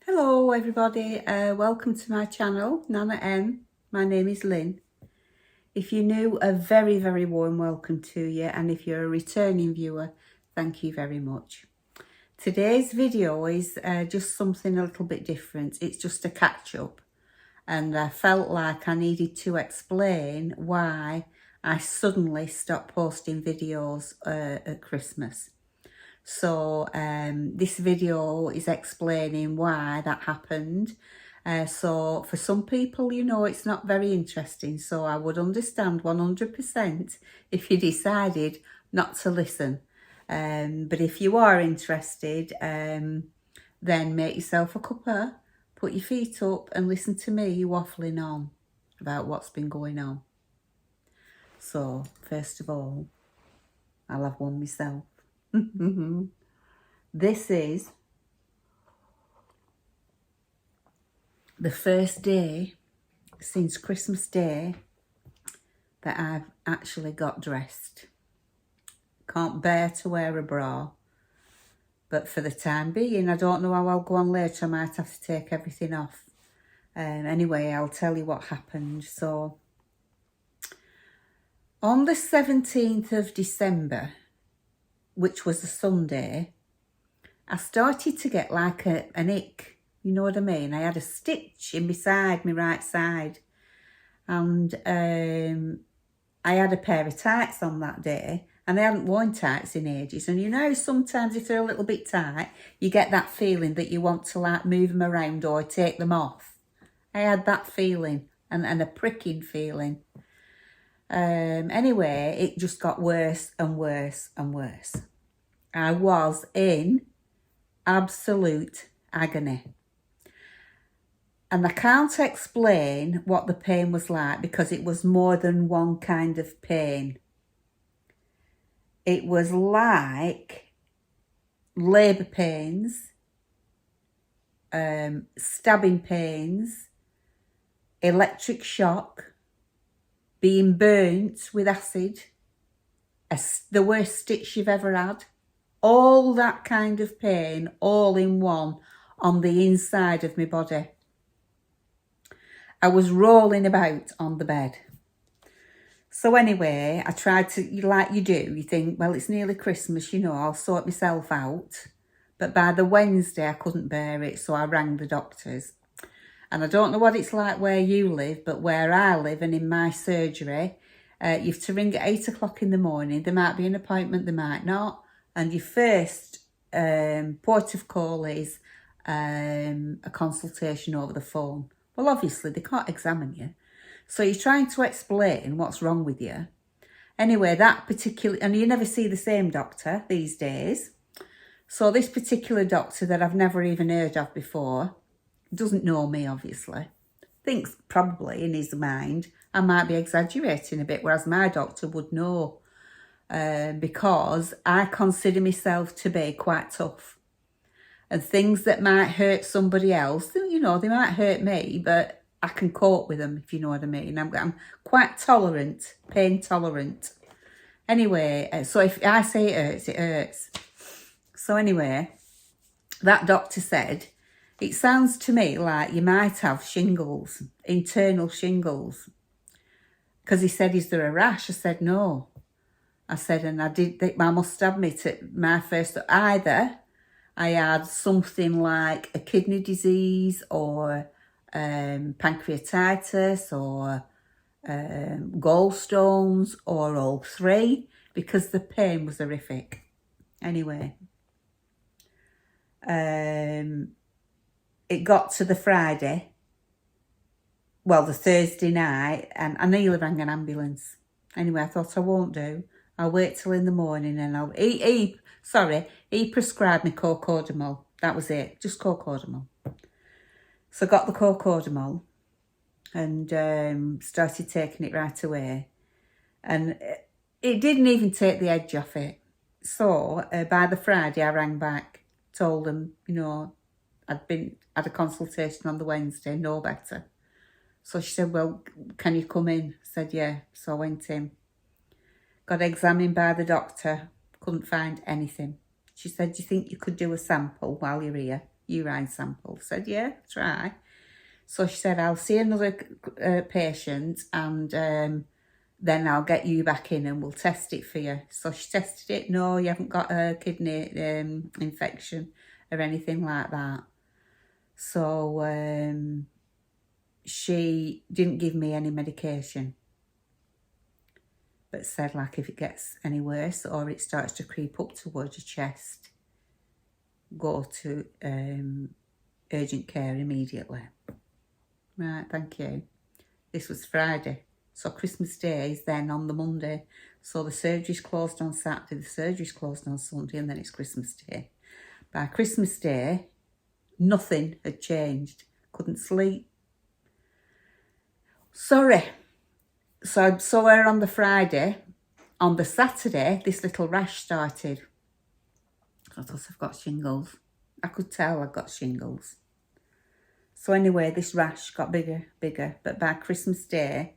Hello everybody, welcome to my channel, Nanna-M. My name is Lynn. If you're new, a very, very warm welcome to you, and if you're a returning viewer, thank you very much. Today's video is just something a little bit different. It's just a catch up, and I felt like I needed to explain why I suddenly stopped posting videos at Christmas. So this video is explaining why that happened. So for some people, you know, it's not very interesting. So I would understand 100% if you decided not to listen. But if you are interested, then make yourself a cuppa, put your feet up and listen to me waffling on about what's been going on. So first of all, I'll have one myself. This is the first day since Christmas Day that I've actually got dressed. Can't bear to wear a bra, but for the time being, I don't know how I'll go on later. I might have to take everything off. Anyway, I'll tell you what happened. So on the 17th of December, which was a Sunday, I started to get like an ick, you know what I mean? I had a stitch in beside my right side, and I had a pair of tights on that day, and I hadn't worn tights in ages. And you know, sometimes if they're a little bit tight, you get that feeling that you want to like move them around or take them off. I had that feeling and a pricking feeling. Anyway, it just got worse and worse and worse. I was in absolute agony. And I can't explain what the pain was like because it was more than one kind of pain. It was like labour pains, stabbing pains, electric shock, being burnt with acid, the worst stitch you've ever had. All that kind of pain, all in one, on the inside of my body. I was rolling about on the bed. So anyway, I tried to, like you do, you think, well, it's nearly Christmas, you know, I'll sort myself out. But by the Wednesday, I couldn't bear it, so I rang the doctors. And I don't know what it's like where you live, but where I live and in my surgery, you have to ring at 8 o'clock in the morning. There might be an appointment, there might not. And your first port of call is a consultation over the phone. Well, obviously, they can't examine you. So you're trying to explain what's wrong with you. Anyway, that particular, and you never see the same doctor these days. So this particular doctor that I've never even heard of before, doesn't know me, obviously, thinks probably in his mind I might be exaggerating a bit, whereas my doctor would know. Because I consider myself to be quite tough. And things that might hurt somebody else, you know, they might hurt me, but I can cope with them, if you know what I mean. I'm quite tolerant, pain tolerant. Anyway, so if I say it hurts, it hurts. So anyway, that doctor said, it sounds to me like you might have shingles, internal shingles. Because he said, is there a rash? I said, no. I said, and I must admit it, my first, either I had something like a kidney disease or pancreatitis or gallstones or all three, because the pain was horrific. Anyway, it got to the Friday, well, the Thursday night, and I nearly rang an ambulance. Anyway, I thought I won't do. I'll wait till in the morning, and he prescribed me cocodamol. That was it, just cocodamol. So I got the cocodamol and started taking it right away. And it didn't even take the edge off it. So by the Friday, I rang back, told them, you know, had a consultation on the Wednesday, no better. So she said, well, can you come in? I said, yeah. So I went in. Got examined by the doctor. Couldn't find anything. She said, do you think you could do a sample while you're here? Urine sample. I said, yeah, try. So she said, I'll see another patient and then I'll get you back in and we'll test it for you. So she tested it. No, you haven't got a kidney infection or anything like that. So she didn't give me any medication, but said, like, if it gets any worse or it starts to creep up towards your chest, go to urgent care immediately. Right, thank you. This was Friday. So Christmas Day is then on the Monday. So the surgery's closed on Saturday, the surgery's closed on Sunday, and then it's Christmas Day. By Christmas Day, nothing had changed. Couldn't sleep. Sorry. So I saw her on the Friday. On the Saturday, this little rash started. I thought, I've got shingles. I could tell I've got shingles. So anyway, this rash got bigger. But by Christmas Day,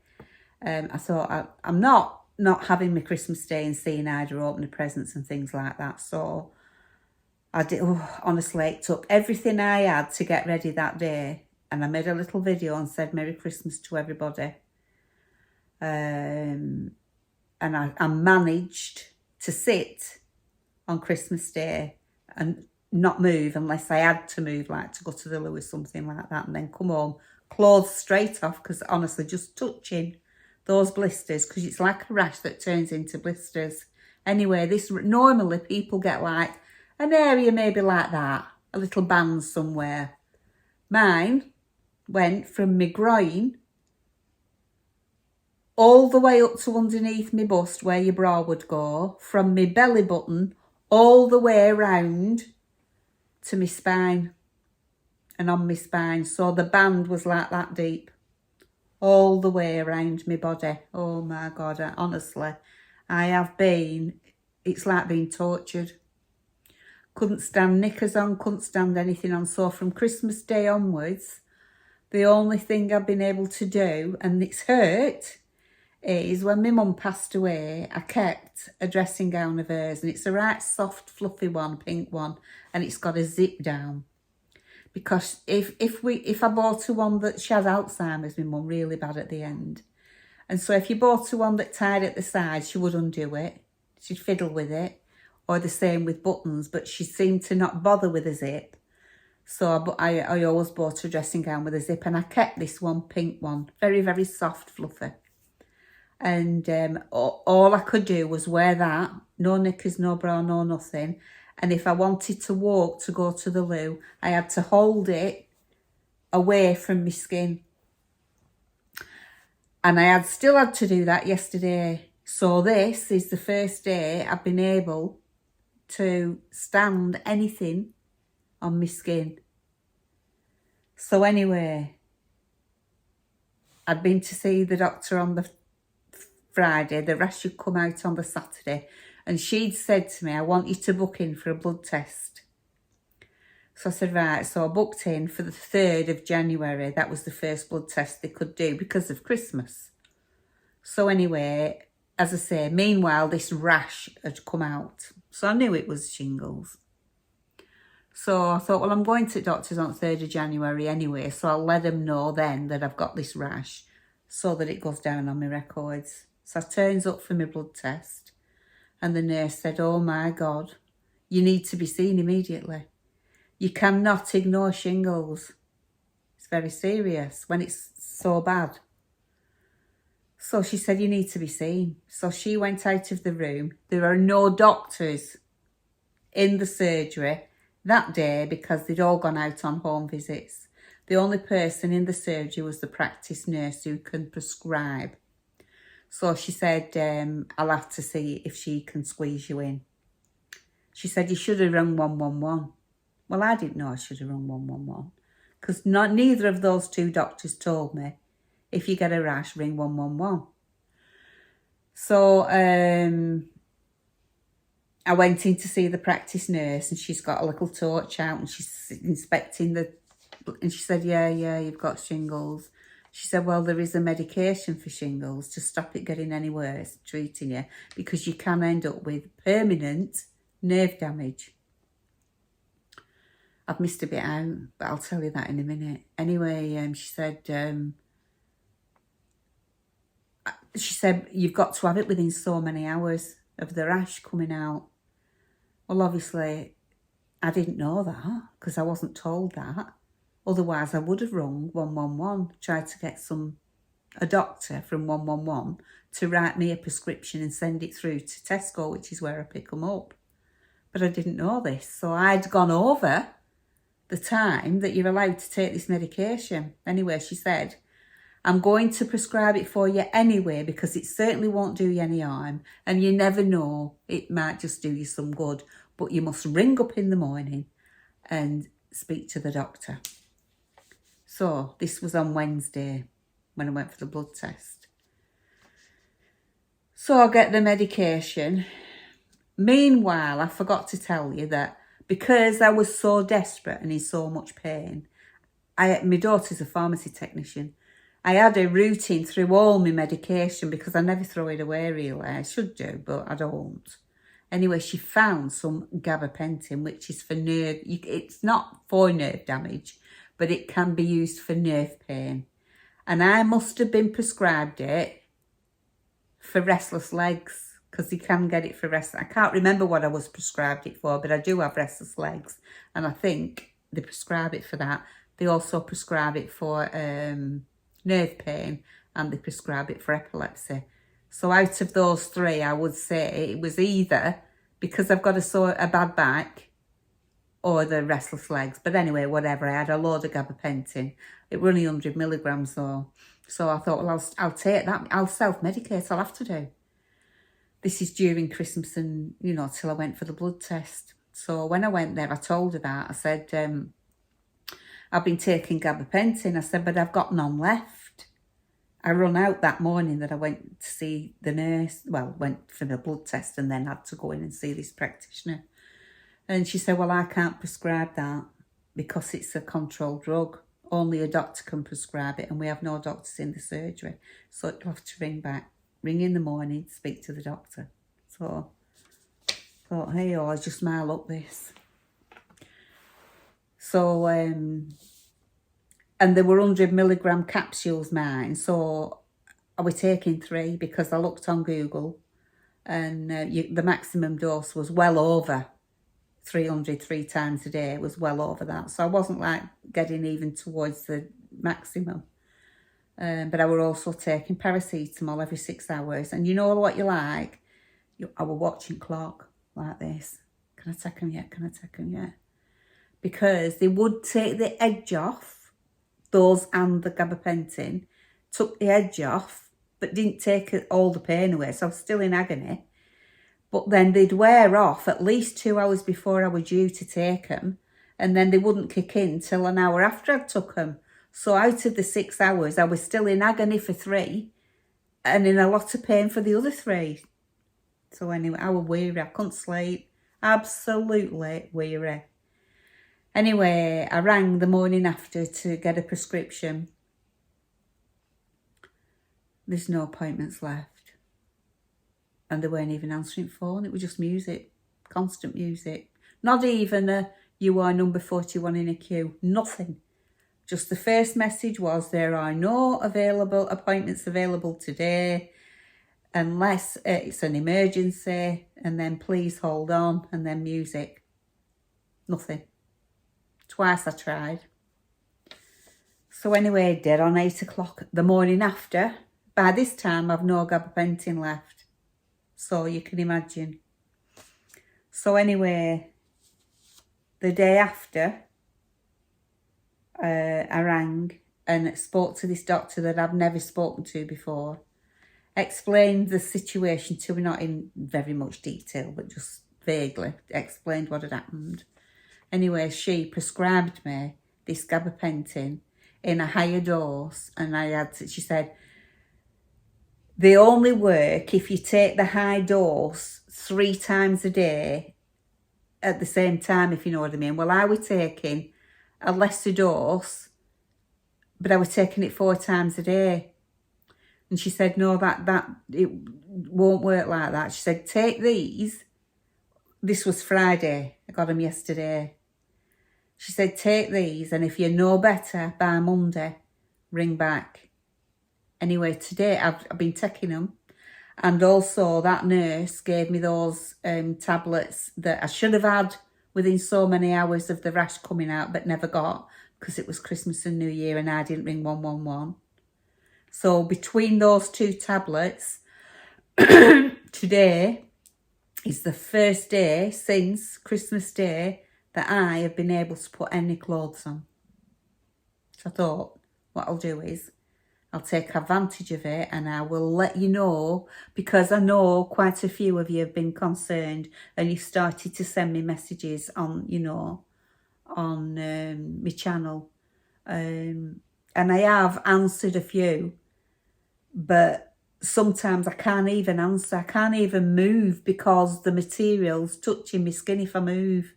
I thought, I'm not having my Christmas Day and seeing Ida opening presents and things like that. So I did, honestly, it took everything I had to get ready that day. And I made a little video and said, Merry Christmas to everybody. And I managed to sit on Christmas Day and not move unless I had to move, like to go to the loo or something like that, and then come home, clothes straight off, because honestly, just touching those blisters, because it's like a rash that turns into blisters. Anyway, this normally people get like an area maybe like that, a little band somewhere. Mine went from my groin all the way up to underneath my bust where your bra would go, from my belly button all the way around to my spine and on my spine. So the band was like that deep all the way around my body. Oh my God, honestly, I have been, it's like being tortured. Couldn't stand knickers on, couldn't stand anything on. So from Christmas Day onwards, the only thing I've been able to do, and it's hurt, is when my mum passed away, I kept a dressing gown of hers, and it's a right soft, fluffy one, pink one, and it's got a zip down. Because if I bought her one that she had Alzheimer's, my mum, really bad at the end. And so if you bought her one that tied at the side, she would undo it. She'd fiddle with it. Or the same with buttons, but she seemed to not bother with a zip. So I always bought her a dressing gown with a zip, and I kept this one, pink one, very, very soft, fluffy. And all I could do was wear that, no knickers, no bra, no nothing. And if I wanted to walk to go to the loo, I had to hold it away from my skin. And I still had to do that yesterday. So this is the first day I've been able to stand anything on my skin. So anyway, I'd been to see the doctor on the Friday. The rash should come out on the Saturday, and she'd said to me, I want you to book in for a blood test. So I said, right. So I booked in for the 3rd of January. That was the first blood test they could do because of Christmas. So anyway, as I say, meanwhile, this rash had come out. So I knew it was shingles. So I thought, well, I'm going to the doctor's on 3rd of January anyway, so I'll let them know then that I've got this rash so that it goes down on my records. So I turns up for my blood test, and the nurse said, oh my God, you need to be seen immediately. You cannot ignore shingles. It's very serious when it's so bad. So she said, you need to be seen. So she went out of the room. There are no doctors in the surgery that day because they'd all gone out on home visits. The only person in the surgery was the practice nurse who can prescribe. So she said, I'll have to see if she can squeeze you in. She said, you should have rung 111. Well, I didn't know I should have rung 111 because neither of those two doctors told me, if you get a rash, ring 111. So I went in to see the practice nurse, and she's got a little torch out and she's inspecting and she said, yeah, you've got shingles. She said, well, there is a medication for shingles to stop it getting any worse, treating you, because you can end up with permanent nerve damage. I've missed a bit out, but I'll tell you that in a minute. Anyway, she said, you've got to have it within so many hours of the rash coming out. Well, obviously, I didn't know that because I wasn't told that. Otherwise, I would have rung 111, tried to get a doctor from 111 to write me a prescription and send it through to Tesco, which is where I pick them up. But I didn't know this. So I'd gone over the time that you're allowed to take this medication. Anyway, she said, I'm going to prescribe it for you anyway because it certainly won't do you any harm. And you never know, it might just do you some good. But you must ring up in the morning and speak to the doctor. So this was on Wednesday when I went for the blood test. So I get the medication. Meanwhile, I forgot to tell you that because I was so desperate and in so much pain, my daughter's a pharmacy technician. I had a routine through all my medication because I never throw it away really. I should do, but I don't. Anyway, she found some gabapentin, which is for nerve. It's not for nerve damage, but it can be used for nerve pain. And I must have been prescribed it for restless legs because you can get it for restless. I can't remember what I was prescribed it for, but I do have restless legs. And I think they prescribe it for that. They also prescribe it for nerve pain and they prescribe it for epilepsy. So out of those three, I would say it was either because I've got a bad back or the restless legs. But anyway, whatever, I had a load of gabapentin. It were only 100 milligrams though. So I thought, well, I'll take that. I'll self-medicate, I'll have to do. This is during Christmas and, till I went for the blood test. So when I went there, I told her that. I said, I've been taking gabapentin. I said, but I've got none left. I run out that morning that I went to see the nurse. Well, went for the blood test and then had to go in and see this practitioner. And she said, well, I can't prescribe that because it's a controlled drug. Only a doctor can prescribe it and we have no doctors in the surgery. So you'll have to ring in the morning, speak to the doctor. So I thought, hey, I'll just smile up this. So, and there were 100 milligram capsules mine. So I was taking 3 because I looked on Google and the maximum dose was well over 300 3 times a day. It was well over that. So I wasn't like getting even towards the maximum. But I were also taking paracetamol every 6 hours. And you know what you like? I were watching clock like this. Can I take them yet? Can I take them yet? Because they would take the edge off, those and the gabapentin, took the edge off, but didn't take all the pain away. So I was still in agony. But then they'd wear off at least 2 hours before I was due to take them. And then they wouldn't kick in till an hour after I took them. So out of the 6 hours, I was still in agony for 3 and in a lot of pain for the other 3. So anyway, I was weary. I couldn't sleep. Absolutely weary. Anyway, I rang the morning after to get a prescription. There's no appointments left. And they weren't even answering phone. It was just music, constant music. Not even a, you are number 41 in a queue. Nothing. Just the first message was, there are no appointments available today unless it's an emergency. And then please hold on. And then music. Nothing. Twice I tried. So anyway, dead on 8 o'clock the morning after. By this time, I've no gabapentin left. So you can imagine. So anyway, the day after, I rang and spoke to this doctor that I've never spoken to before. Explained the situation to me, not in very much detail, but just vaguely explained what had happened. Anyway, she prescribed me this gabapentin in a higher dose, and she said, they only work if you take the high dose 3 times a day at the same time, if you know what I mean. Well, I was taking a lesser dose but I was taking it 4 times a day. And she said, no, that it won't work like that. She said, take these. This was Friday. I got them yesterday. She said, take these, and if you're no better by Monday, ring back. Anyway, today I've been taking them. And also that nurse gave me those tablets that I should have had within so many hours of the rash coming out, but never got because it was Christmas and New Year and I didn't ring 111. So between those 2 tablets, today is the first day since Christmas Day that I have been able to put any clothes on. So I thought what I'll do is I'll take advantage of it and I will let you know, because I know quite a few of you have been concerned and you started to send me messages on, you know, on my channel. And I have answered a few, but sometimes I can't even answer. I can't even move because the material's touching my skin if I move.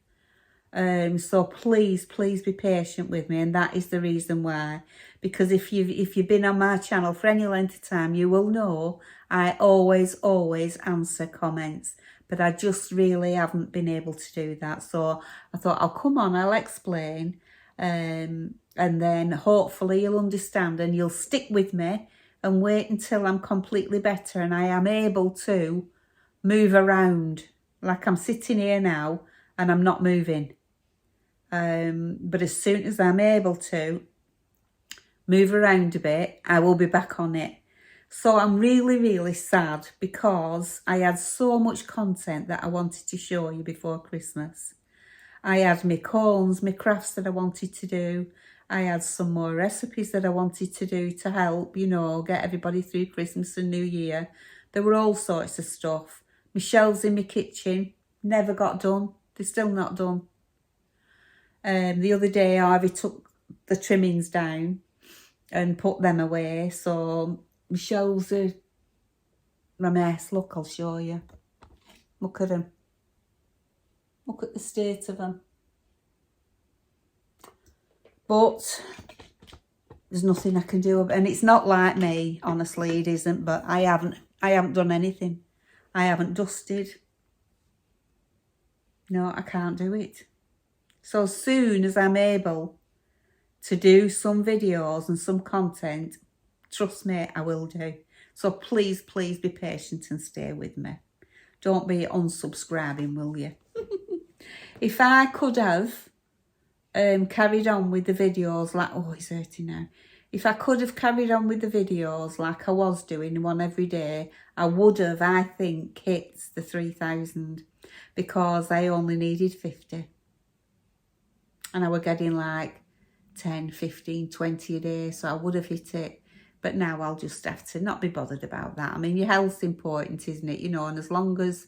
So please be patient with me, and that is the reason why. Because if you've been on my channel for any length of time, you will know I always answer comments, but I just really haven't been able to do that. So I thought I'll come on, I'll explain, and then hopefully you'll understand and you'll stick with me and wait until I'm completely better and I am able to move around. Like I'm sitting here now and I'm not moving. But as soon as I'm able to move around a bit, I will be back on it. So I'm really sad because I had so much content that I wanted to show you before Christmas. I had my cones, my crafts that I wanted to do. I had some more recipes that I wanted to do to help, you know, get everybody through Christmas and New Year. There were all sorts of stuff. My shelves in my kitchen never got done. They're still not done. The other day, Ivy took the trimmings down and put them away. So my shelves are a mess. Look, I'll show you. Look at them. Look at the state of them. But there's nothing I can do. And it's not like me, honestly, it isn't. But I haven't done anything. I haven't dusted. No, I can't do it. So as soon as I'm able to do some videos and some content, trust me, I will do. So please be patient and stay with me. Don't be unsubscribing, will you? If I could have carried on with the videos like, oh, it's hurting now. If I could have carried on with the videos like I was doing, one every day, I would have, I think, hit the 3,000 because I only needed 50. And I were getting like 10, 15, 20 a day. So I would have hit it. But now I'll just have to not be bothered about that. I mean, your health's important, isn't it? You know, and as long as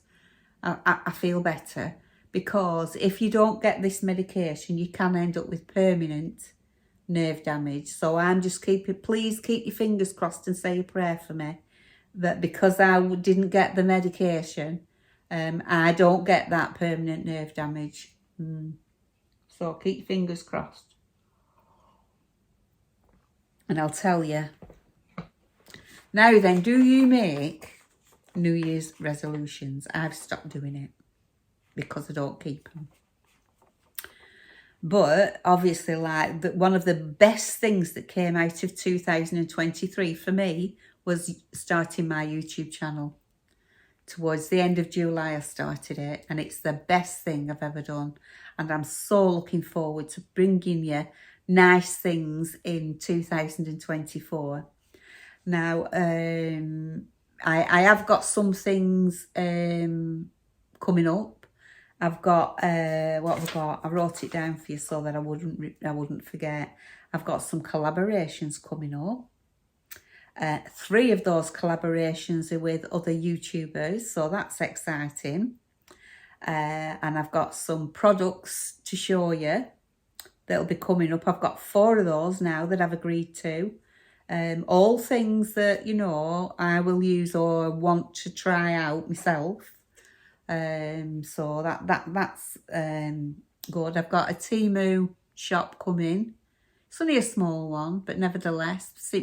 I feel better. Because if you don't get this medication, you can end up with permanent nerve damage. So I'm just please keep your fingers crossed and say a prayer for me. That because I didn't get the medication, I don't get that permanent nerve damage. So keep your fingers crossed. And I'll tell you. Now then, do you make New Year's resolutions? I've stopped doing it because I don't keep them. But obviously, like one of the best things that came out of 2023 for me was starting my YouTube channel. Towards the end of July, I started it, and it's the best thing I've ever done. And I'm so looking forward to bringing you nice things in 2024. Now, I have got some things coming up. I've got what have I got? I wrote it down for you so that I wouldn't forget. I've got some collaborations coming up. 3 of those collaborations are with other YouTubers, so that's exciting. And I've got some products to show you that'll be coming up. I've got 4 of those now that I've agreed to. All things that, you know, I will use or want to try out myself. So that's good. I've got a Temu shop coming It's only a small one, but nevertheless,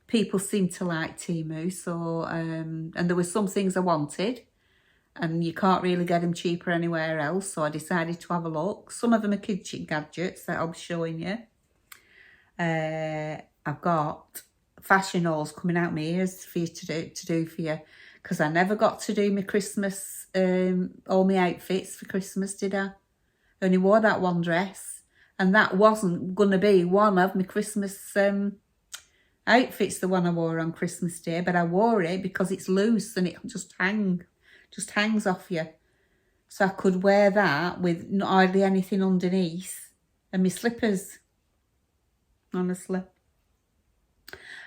people seem to like Temu. So, and there were some things I wanted, and you can't really get them cheaper anywhere else. So I decided to have a look. Some of them are kitchen gadgets that I'll be showing you. I've got fashion hauls coming out my ears for you to do for you, because I never got to do my Christmas, all my outfits for Christmas, did I? I only wore that one dress, and that wasn't going to be one of my Christmas outfits, the one I wore on Christmas Day, but I wore it because it's loose and it just hangs off you. So I could wear that with not hardly anything underneath, and my slippers, honestly.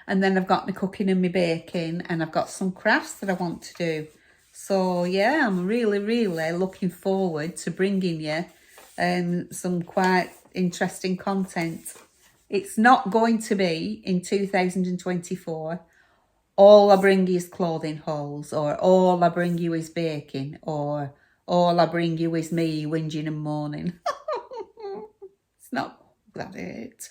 And then I've got my cooking and my baking, and I've got some crafts that I want to do. So yeah, I'm really, really looking forward to bringing you some quite interesting content. It's not going to be in 2024. All I bring you is clothing hauls, or all I bring you is baking, or all I bring you is me whinging and moaning. It's not that it.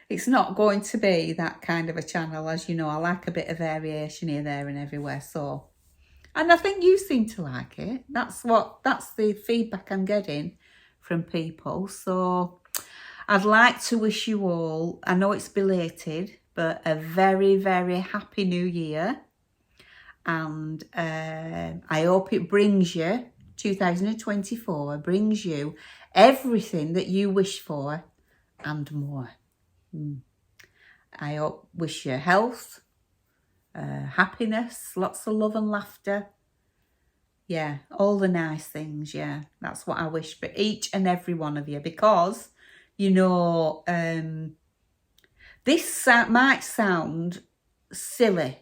It's not going to be that kind of a channel. As you know, I like a bit of variation here, there and everywhere. So, and I think you seem to like it. That's the feedback I'm getting from people. So I'd like to wish you all, I know it's belated, but a very, very happy new year. And I hope it brings you, 2024, brings you everything that you wish for and more. I wish you health, happiness, lots of love and laughter. Yeah, all the nice things, yeah. That's what I wish for each and every one of you, because, you know, this might sound silly.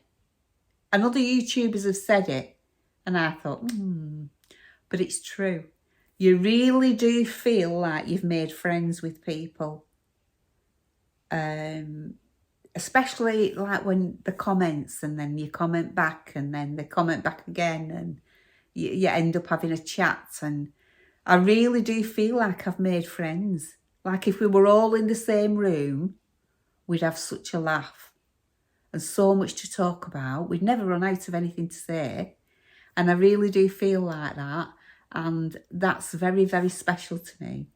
And other YouTubers have said it, and I thought, but it's true. You really do feel like you've made friends with people. Especially like when the comments, and then you comment back, and then they comment back again, and you end up having a chat. And I really do feel like I've made friends. Like if we were all in the same room, we'd have such a laugh and so much to talk about. We'd never run out of anything to say. And I really do feel like that. And that's very, very special to me,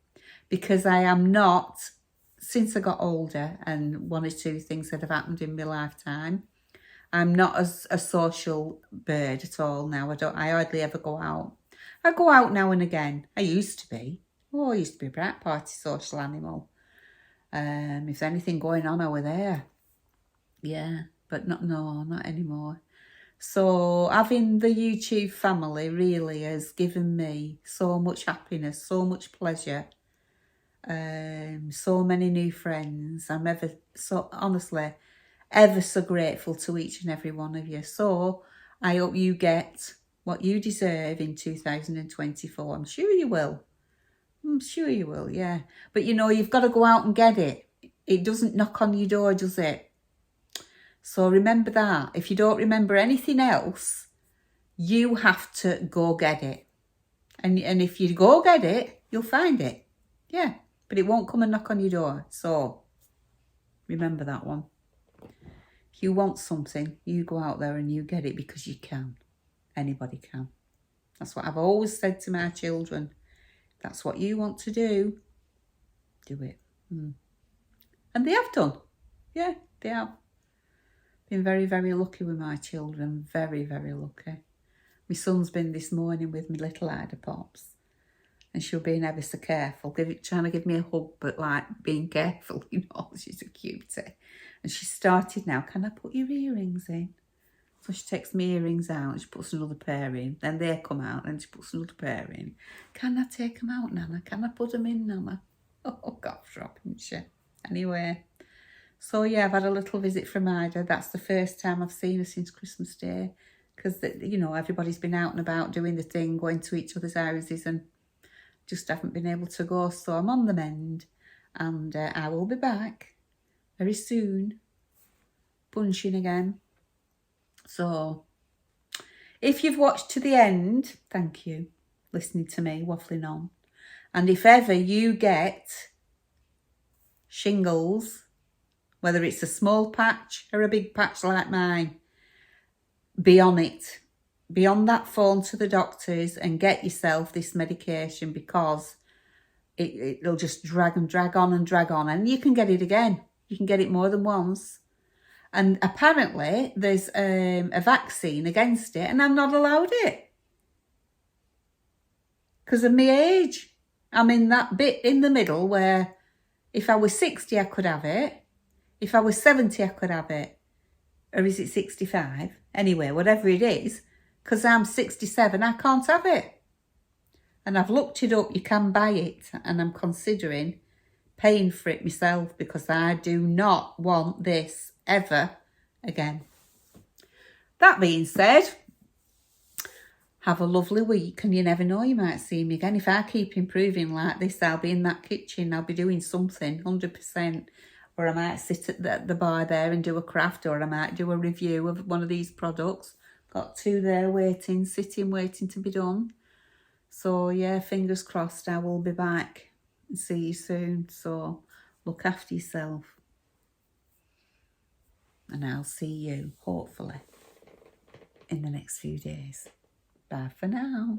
because I am not, since I got older and one or two things that have happened in my lifetime, I'm not as a social bird at all now. I hardly ever go out. I go out now and again. I used to be. Oh, I used to be a brat party social animal. If there's anything going on, I were there. Yeah, but not anymore. So having the YouTube family really has given me so much happiness, so much pleasure. So many new friends. I'm honestly ever so grateful to each and every one of you. So I hope you get what you deserve in 2024. I'm sure you will. Yeah. But you know, you've got to go out and get it. It doesn't knock on your door, does it? So remember that. If you don't remember anything else, you have to go get it. And if you go get it, you'll find it. Yeah. But it won't come and knock on your door. So remember that one. If you want something, you go out there and you get it, because you can. Anybody can. That's what I've always said to my children. If that's what you want to do it. And they have done. Yeah, they have. Been very, very lucky with my children. Very, very lucky. My son's been this morning with my little Ida Pops. And she'll be ever so careful, trying to give me a hug, but like being careful, you know, she's a cutie. And she started now, can I put your earrings in? So she takes my earrings out and she puts another pair in. Then they come out and she puts another pair in. Can I take them out, Nana? Can I put them in, Nana? Oh, gosh, isn't she? Anyway, so yeah, I've had a little visit from Ida. That's the first time I've seen her since Christmas Day. Because, you know, everybody's been out and about doing the thing, going to each other's houses, and just haven't been able to go. So I'm on the mend, and I will be back very soon, punching again. So if you've watched to the end, thank you, listening to me waffling on. And if ever you get shingles, whether it's a small patch or a big patch like mine, be on it. Be on that phone to the doctors and get yourself this medication, because it'll just drag and drag on and drag on. And you can get it again. You can get it more than once. And apparently there's a vaccine against it, and I'm not allowed it because of my age. I'm in that bit in the middle where if I was 60, I could have it. If I was 70, I could have it. Or is it 65? Anyway, whatever it is, because I'm 67, I can't have it. And I've looked it up, you can buy it, and I'm considering paying for it myself, because I do not want this ever again. That being said, have a lovely week, and you never know, you might see me again. If I keep improving like this, I'll be in that kitchen, I'll be doing something, 100%. Or I might sit at the bar there and do a craft, or I might do a review of one of these products. Got 2 there waiting to be done. So yeah, fingers crossed I will be back and see you soon. So look after yourself. And I'll see you, hopefully, in the next few days. Bye for now.